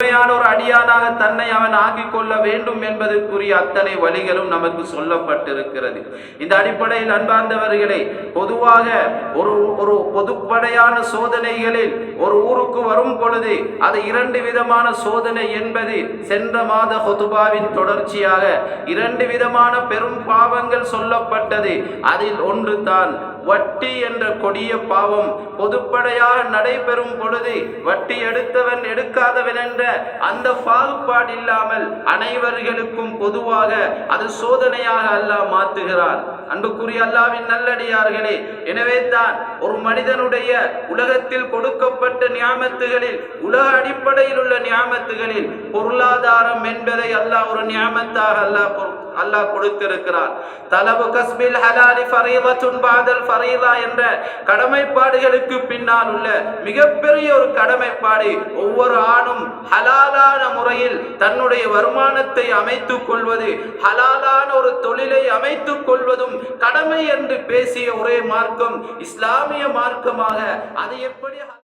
உண்மையான ஒரு அடியானாக தன்னை அவன் ஆக்கிக் கொள்ள வேண்டும் என்பதற்குரிய அத்தனை வழிகளும் நமக்கு சொல்லப்பட்டிருக்கிறது. இந்த அடிப்படையில் அன்பார்ந்தவர்களே, பொதுவாக ஒரு பொதுப்படையான சோதனைகளில் ஒரு ஊருக்கு வரும் பொழுது அது இரண்டு விதமான சோதனை என்பது சென்ற மாத ஹுதுபாவின் தொடர்ச்சியாக இரண்டு விதமான பெரும் பாவங்கள் சொல்லப்பட்டது. அதில் ஒன்று தான் வட்டி என்ற கொடிய பாவம். பொதுப்படையாக நடைபெறும் பொழுது வட்டி எடுத்தவன் எடுக்காதவன் என்ற அந்த பாகுபாடு இல்லாமல் அனைவர்களுக்கும் பொதுவாக அது சோதனையாக அல்லாஹ் மாற்றுகிறான். அன்புக்குரிய அல்லாஹ்வின் நல்லடியார்களே, எனவே தான் ஒரு மனிதனுடைய உலகத்தில் கொடுக்கப்பட்ட நியாமத்துகளில், உலக அடிப்படையில் உள்ள நியாமத்துகளில் பொருளாதாரம் என்பதை அல்லாஹ் ஒரு நியாமத்தாக அல்லாஹ் கொடுத்திருக்கிறார். தலபு கஸ்பில் ஹலாலி ஃபரீதத்துன் பஅதல் ஃபரீதா என்ற கடமைப்பாடுகளுக்கு பின்னால் உள்ள மிகப்பெரிய ஒரு கடமைப்பாடு, ஒவ்வொரு ஆணும் ஹலாலான முறையில் தன்னுடைய வருமானத்தை அமைத்துக் கொள்வது, ஹலாலான ஒரு தொழிலை அமைத்துக் கொள்வதும் கடமை என்று பேசிய ஒரே மார்க்கம் இஸ்லாமிய மார்க்கமாக அது எப்படி